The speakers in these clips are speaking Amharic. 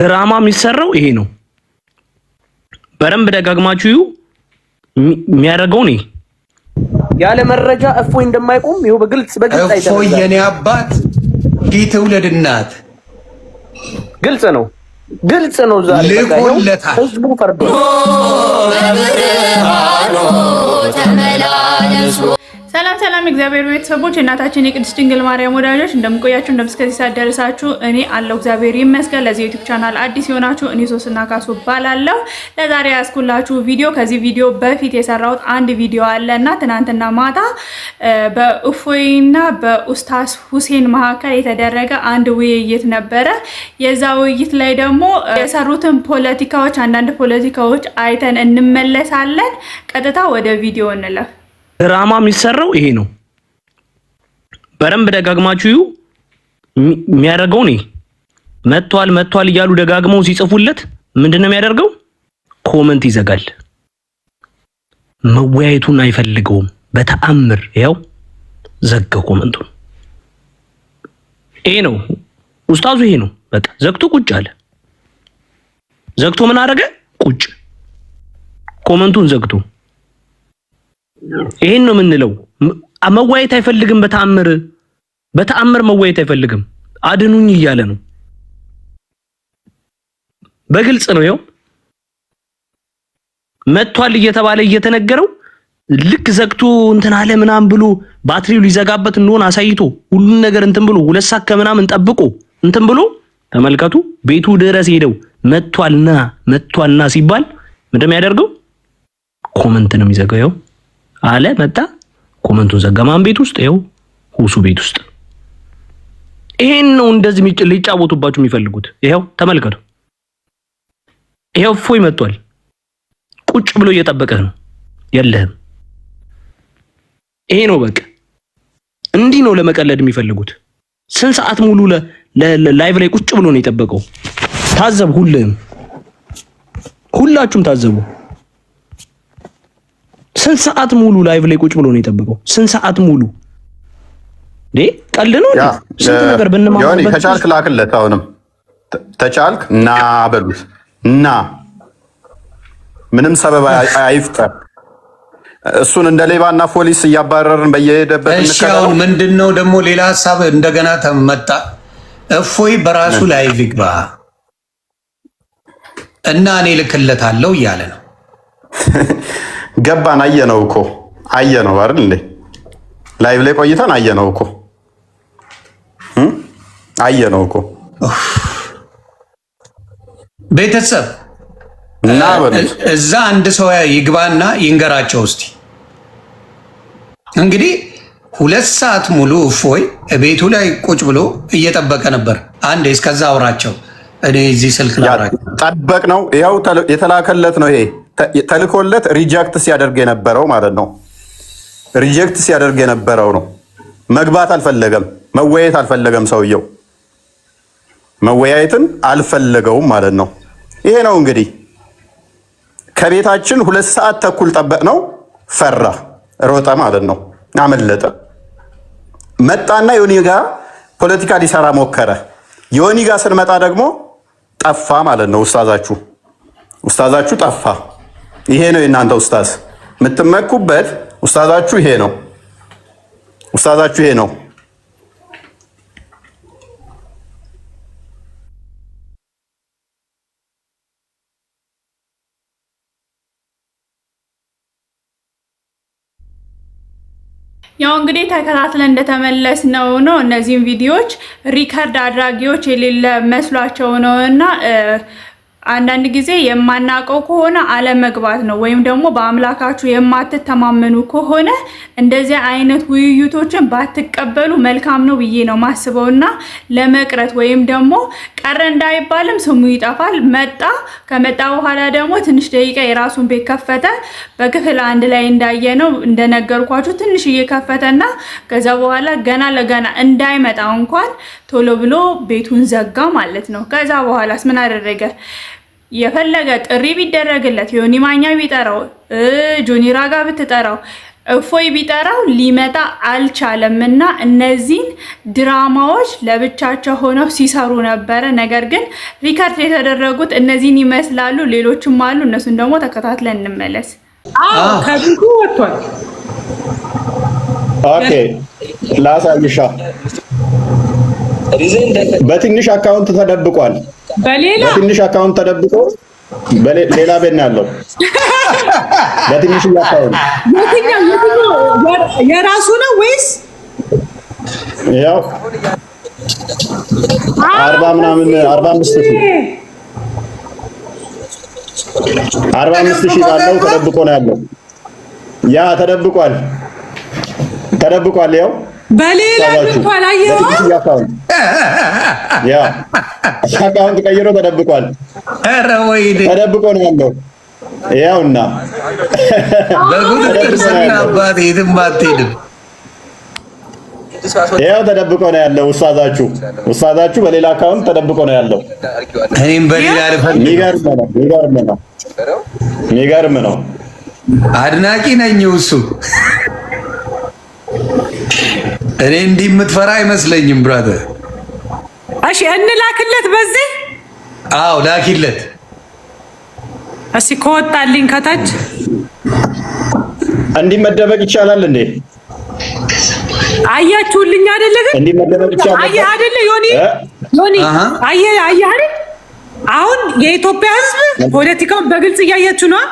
ድራማ የሚሰራው ይሄ ነው። በረም ደጋግማችሁ የሚያደርገው ነው። ያለ መረጃ እፎይ እንደማይቆም ይኸው በግልጽ አይተናል። እፎይ የኔ አባት ጌትውለድ እናት ግልጽ ነው ዛሬ ልቆለታል። ህዝቡ ፈርዶ ሰላም እግዚአብሔር ቤተሰቦች እናታችን የቅድስት ድንግል ማርያም ወዳጆች እንደምቆያችሁ እንደምስከዚህ ሳደረሳችሁ እኔ አለው እግዚአብሔር ይመስገን። ለዚህ ዩቲዩብ ቻናል አዲስ የሆናችሁ እኔ ሶስና ካሱ ባላለው ለዛሬ ያስኩላችሁ ቪዲዮ ከዚህ ቪዲዮ በፊት የሰራሁት አንድ ቪዲዮ አለና ትናንትና ማታ በእፎይና በኡስታዝ ሁሴን መካከል የተደረገ አንድ ውይይት ነበረ። የዛ ውይይት ላይ ደግሞ የሰሩትን ፖለቲካዎች አንዳንድ ፖለቲካዎች አይተን እንመለሳለን። ቀጥታ ወደ ቪዲዮ እንለፍ። ድራማ የሚሰራው ይሄ ነው። በረም ደጋግማችሁ የሚያደርገው ነው። መጥቷል እያሉ ደጋግመው ሲጽፉለት ምንድነው የሚያደርገው? ኮመንት ይዘጋል። መወያየቱን አይፈልገውም በተአምር። ያው ዘጋው ኮመንቱን። ይሄ ነው ኡስታዙ፣ ይሄ ነው በቃ። ዘግቶ ቁጭ አለ። ዘግቶ ምን አደረገ? ቁጭ ኮመንቱን ዘግቶ። ይሄን ነው የምንለው። መወያየት አይፈልግም በተአምር መወያየት አይፈልግም። አድኑኝ እያለ ነው። በግልጽ ነው። ይኸው መጥቷል እየተባለ እየተነገረው ልክ ዘግቶ እንትን አለ ምናምን ብሎ ባትሪው ሊዘጋበት እንደሆነ አሳይቶ ሁሉን ነገር እንትን ብሎ 2 ሰዓት ከምናምን ጠብቆ እንትን ብሎ ተመልከቱ። ቤቱ ድረስ ሄደው መጥቷልና ሲባል ምንድነው የሚያደርገው? ኮመንት ነው የሚዘጋው። አለ መጣ ኮመንቱን ዘጋማን ቤት ውስጥ ይኸው ሁሱ ቤት ውስጥ። ይሄን ነው እንደዚህ ሊጫወቱባችሁ የሚፈልጉት። ይኸው ተመልከቱ። ይኸው እፎይ መጥቷል። ቁጭ ብሎ እየጠበቀህ ነው። የለህም። ይሄ ነው በቃ። እንዲህ ነው ለመቀለድ የሚፈልጉት። ስንት ሰዓት ሙሉ ላይቭ ላይ ቁጭ ብሎ ነው የጠበቀው። ታዘብ። ሁላችሁም ታዘቡ። ስንት ሰዓት ሙሉ ላይቭ ላይ ቁጭ ብሎ ነው የጠበቀው? ስንት ሰዓት ሙሉ ቀልድ ነው። ስንት ነገር ብንማማበት ከቻልክ ላክለት። አሁንም ተቻልክ እና በሉት እና ምንም ሰበብ አይፍጠር። እሱን እንደ ሌባና ፖሊስ እያባረርን በየሄደበት እንከራው። ምንድነው ደግሞ ሌላ ሐሳብ እንደገና ተመጣ። እፎይ በራሱ ላይቭ ይግባ እና እኔ ልክለታለሁ እያለ ነው። ገባን። አየነው አይደል እንዴ? ላይቭ ላይ ቆይተን አየነው እኮ ቤተሰብ እና እዛ አንድ ሰው ይግባና ይንገራቸው እስቲ። እንግዲህ 2 ሰዓት ሙሉ እፎይ ቤቱ ላይ ቁጭ ብሎ እየጠበቀ ነበር። አንዴ እስከዛ አውራቸው። እኔ እዚህ ስልክ ጠበቅ ነው። ይኸው የተላከለት ነው። ይሄ ተልኮለት ሪጀክት ሲያደርግ የነበረው ማለት ነው። ሪጀክት ሲያደርግ የነበረው ነው። መግባት አልፈለገም። መወያየት አልፈለገም። ሰውየው መወያየትን አልፈለገውም ማለት ነው። ይሄ ነው እንግዲህ ከቤታችን 2 ሰዓት ተኩል ጠበቅ ነው። ፈራ፣ ሮጠ ማለት ነው። አመለጠ። መጣና ዮኒ ጋር ፖለቲካ ሊሰራ ሞከረ። ዮኒ ጋር ስንመጣ ደግሞ ጠፋ ማለት ነው። ኡስታዛችሁ ጠፋ። ይሄ ነው የእናንተ ኡስታዝ የምትመኩበት። ኡስታዛችሁ ይሄ ነው። ያው እንግዲህ ተከታትለን እንደተመለስ ነው እነዚህን ቪዲዮዎች ሪከርድ አድራጊዎች የሌለ መስሏቸው ነውና አንዳንድ ጊዜ የማናቀው ከሆነ አለመግባት ነው። ወይም ደግሞ በአምላካችሁ የማትተማመኑ ከሆነ እንደዚህ አይነት ውይይቶችን ባትቀበሉ መልካም ነው ብዬ ነው ማስበውና ለመቅረት ወይም ደግሞ ቀረ እንዳይባልም ስሙ ይጠፋል። ከመጣ በኋላ ደግሞ ትንሽ ደቂቃ የራሱን ቤት ከፈተ። በክፍል 1 ላይ እንዳየነው እንደነገርኳችሁ ትንሽ እየከፈተና ከዛ በኋላ ገና ለገና እንዳይመጣ እንኳን ቶሎ ብሎ ቤቱን ዘጋ ማለት ነው። ከዛ በኋላስ ምን አደረገ? የፈለገ ጥሪ ቢደረግለት ዮኒ ማኛ ቢጠራው ጆኒ ራጋ ብትጠራው እፎይ ቢጠራው ሊመጣ አልቻለምና እነዚህን ድራማዎች ለብቻቸው ሆነው ሲሰሩ ነበረ። ነገር ግን ሪከርድ የተደረጉት እነዚህን ይመስላሉ። ሌሎችም አሉ። እነሱን ደግሞ ተከታትለን እንመለስ። ከድንቁ ወጥቷል። ኦኬ ላሳይሻ። በትንሽ አካውንት ተደብቋል። በትንሽ አካውንት ተደብቆ ሌላ ቤት ነው ያለው። በትንሽ አካውንት የራሱ ነው ወይስ ያው 40 ምናምን 45 ሺህ ባለው ተደብቆ ነው ያለው። ያ ተደብቋል። ያው በሌላ እንኳን አየው ያ አካውንት ቀይሮ ተደብቋል። ኧረ ወይኔ ተደብቆ ነው ያለው። ያውና በጉድ ሰናባት የትም አትሄድም። ያው ተደብቆ ነው ያለው። ኡስታዛችሁ በሌላ አካውንት ተደብቆ ነው ያለው። እኔም በሌላ ልፈልግ። የሚገርም ነው። አድናቂ ነኝ እሱ። እኔ እንዲህ የምትፈራ አይመስለኝም ብራዘር። እሺ እንላክለት በዚህ። አዎ ላኪለት። እሺ ከወጣልኝ ከታች እንዲህ መደበቅ ይቻላል እንዴ? አያችሁልኝ አይደለ? ግን እንዲህ መደበቅ ይቻላል። አየህ አይደለ? ዮኒ አየህ አይደል? አሁን የኢትዮጵያ ሕዝብ ፖለቲካውን በግልጽ እያያችሁ ነው።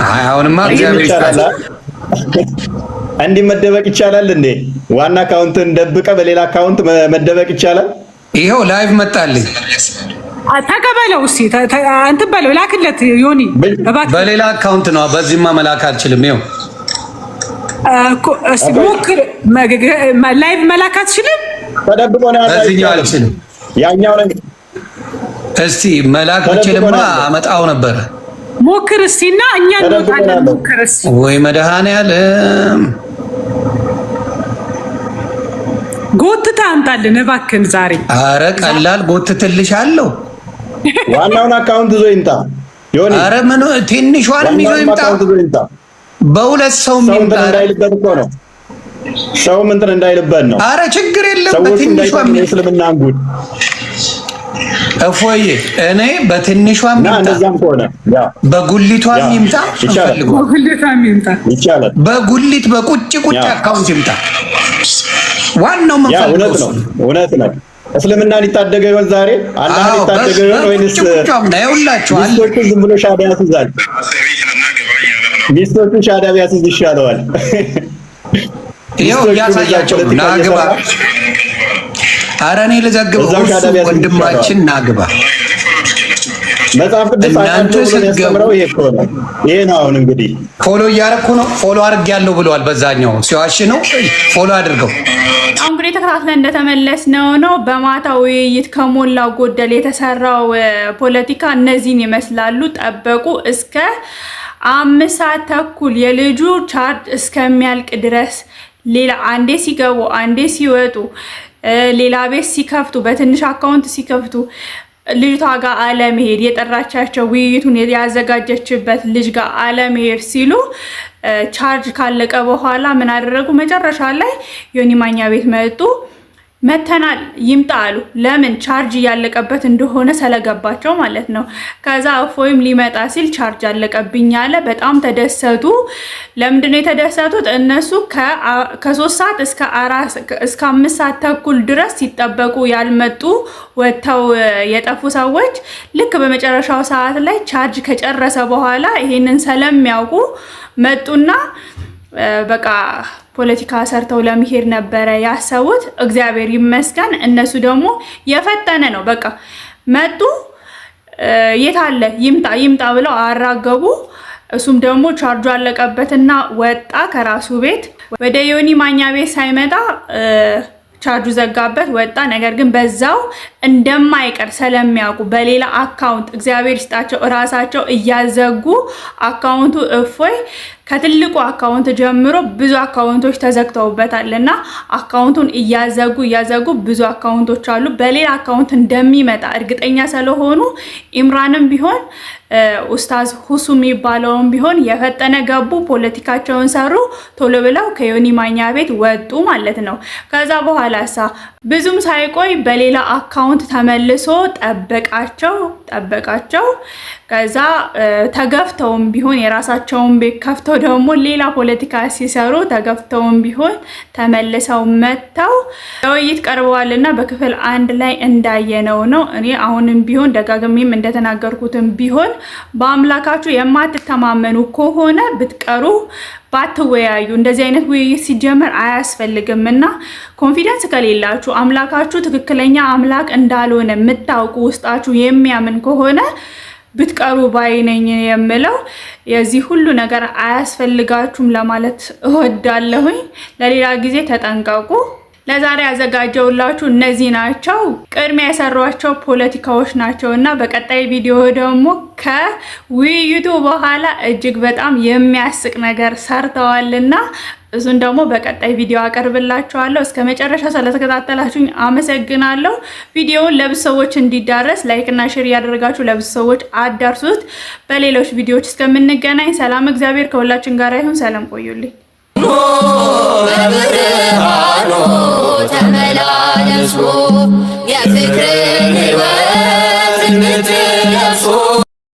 አሁንማ እግዚአብሔር ይስጣል። እንዲህ መደበቅ ይቻላል እንዴ? ዋና አካውንትን ደብቀ በሌላ አካውንት መደበቅ ይቻላል? ይኸው ላይቭ መጣልኝ። ተቀበለው እስቲ አንተ በለው ላክለት ዮኒ። በሌላ አካውንት ነው። በዚህማ መላክ አልችልም። ይኸው እስቲ ሞክር። ላይቭ መላክ አትችልም? ተደብቆ ነው ያለው። በዚህኛው አልችልም። ያኛው ነው። እስቲ መላክ ብችልማ አመጣው ነበር። ሞክር እስቲና እኛ እንወጣለን። ሞክር እስቲ። ወይ መድኃኒዓለም ጎትታ አምጣልን እባክህን ዛሬ። አረ ቀላል ጎትትልሻለሁ። ዋናውን አካውንት ይዞ ይምጣ ዮኒ። አረ ምን ትንሿንም ይዞ ይምጣ። በሁለት ሰው ይምጣ እንዳይልበት እኮ ነው። ሰው እንትን እንዳይልበት ነው። አረ ችግር የለም። በትንሿም እስልምና ጉድ እፎዬ እኔ በትንሿም ይምጣ በጉሊቷም ይምጣ ይቻላል። በጉሊት በቁጭ አካውንት ይምጣ። ዋናው መንፈስ ነው። እውነት ነው። እስልምናን ይታደገ ይሆን ዛሬ? አላህን ይታደገ ይሆን ወይንስ ሚስቶቹን ዝም ብሎ ሻዳ ያስይዛል? ሚስቶቹን ሻዳ ያስይዝ ይሻለዋል። ይኸው እያሳያቸው ናግባ። ኧረ እኔ ልዘግብ። ወንድማችን ናግባ። መጽሐፍ ቅዱስ እናንተ ስትገምረው ይሄ ነው። አሁን እንግዲህ ፎሎ እያደረኩ ነው። ፎሎ አድርጌያለሁ ብለዋል። በዛኛው ሲዋሽ ነው። ፎሎ አድርገው። አሁን እንግዲህ ተከታትለን እንደተመለስነው ነው። በማታ ውይይት ከሞላ ጎደል የተሰራው ፖለቲካ እነዚህን ይመስላሉ። ጠበቁ እስከ 5 ሰዓት ተኩል የልጁ ቻርጅ እስከሚያልቅ ድረስ ሌላ አንዴ ሲገቡ አንዴ ሲወጡ ሌላ ቤት ሲከፍቱ በትንሽ አካውንት ሲከፍቱ ልጅቷ ጋር አለመሄድ የጠራቻቸው ውይይቱን ያዘጋጀችበት ልጅ ጋር አለመሄድ ሲሉ ቻርጅ ካለቀ በኋላ ምን አደረጉ? መጨረሻ ላይ ዮኒ ማኛ ቤት መጡ። መተናል ይምጣ አሉ። ለምን? ቻርጅ እያለቀበት እንደሆነ ስለገባቸው ማለት ነው። ከዛ እፎይም ሊመጣ ሲል ቻርጅ አለቀብኝ አለ። በጣም ተደሰቱ። ለምንድን ነው የተደሰቱት? እነሱ ከ3 ሰዓት እስከ 5 ሰዓት ተኩል ድረስ ሲጠበቁ ያልመጡ ወጥተው የጠፉ ሰዎች ልክ በመጨረሻው ሰዓት ላይ ቻርጅ ከጨረሰ በኋላ ይሄንን ስለሚያውቁ መጡና በቃ ፖለቲካ ሰርተው ለመሄድ ነበረ ያሰቡት። እግዚአብሔር ይመስገን እነሱ ደግሞ የፈጠነ ነው። በቃ መጡ። የት አለ ይምጣ ብለው አራገቡ። እሱም ደግሞ ቻርጁ አለቀበትና ወጣ ከራሱ ቤት። ወደ ዮኒ ማኛ ቤት ሳይመጣ ቻርጁ ዘጋበት ወጣ። ነገር ግን በዛው እንደማይቀር ስለሚያውቁ በሌላ አካውንት እግዚአብሔር ይስጣቸው እራሳቸው እያዘጉ አካውንቱ እፎይ ከትልቁ አካውንት ጀምሮ ብዙ አካውንቶች ተዘግተውበታልና አካውንቱን እያዘጉ ብዙ አካውንቶች አሉ። በሌላ አካውንት እንደሚመጣ እርግጠኛ ስለሆኑ ኢምራንም ቢሆን ኡስታዝ ሁሱ የሚባለውን ቢሆን የፈጠነ ገቡ፣ ፖለቲካቸውን ሰሩ፣ ቶሎ ብለው ከዮኒ ማኛ ቤት ወጡ ማለት ነው። ከዛ በኋላሳ ብዙም ሳይቆይ በሌላ አካውንት ተመልሶ ጠበቃቸው። ከዛ ተገፍተውም ቢሆን የራሳቸውን ቤት ከፍተው ደግሞ ሌላ ፖለቲካ ሲሰሩ ተገፍተውም ቢሆን ተመልሰው መጥተው ለውይይት ቀርበዋልና በክፍል 1 ላይ እንዳየነው ነው። እኔ አሁንም ቢሆን ደጋግሜም እንደተናገርኩትም ቢሆን በአምላካችሁ የማትተማመኑ ከሆነ ብትቀሩ ባትወያዩ እንደዚህ አይነት ውይይት ሲጀመር አያስፈልግምና ኮንፊደንስ ከሌላችሁ አምላካችሁ ትክክለኛ አምላክ እንዳልሆነ የምታውቁ ውስጣችሁ የሚያምን ከሆነ ብትቀሩ ባይነኝ የምለው የዚህ ሁሉ ነገር አያስፈልጋችሁም ለማለት እወዳለሁኝ። ለሌላ ጊዜ ተጠንቀቁ። ለዛሬ ያዘጋጀውላችሁ እነዚህ ናቸው። ቅድሚያ የሰሯቸው ፖለቲካዎች ናቸውና በቀጣይ ቪዲዮ ደግሞ ከውይይቱ በኋላ እጅግ በጣም የሚያስቅ ነገር ሰርተዋልና እሱን ደግሞ በቀጣይ ቪዲዮ አቀርብላችኋለሁ። እስከ መጨረሻ ስለተከታተላችሁኝ አመሰግናለሁ። ቪዲዮውን ለብዙ ሰዎች እንዲዳረስ ላይክ እና ሼር ያደረጋችሁ ለብዙ ሰዎች አዳርሱት። በሌሎች ቪዲዮዎች እስከምንገናኝ ሰላም፣ እግዚአብሔር ከሁላችን ጋር ይሁን። ሰላም ቆዩልኝ። በብርሃኑ ተመላለሱ የፍቅርን ሕይወት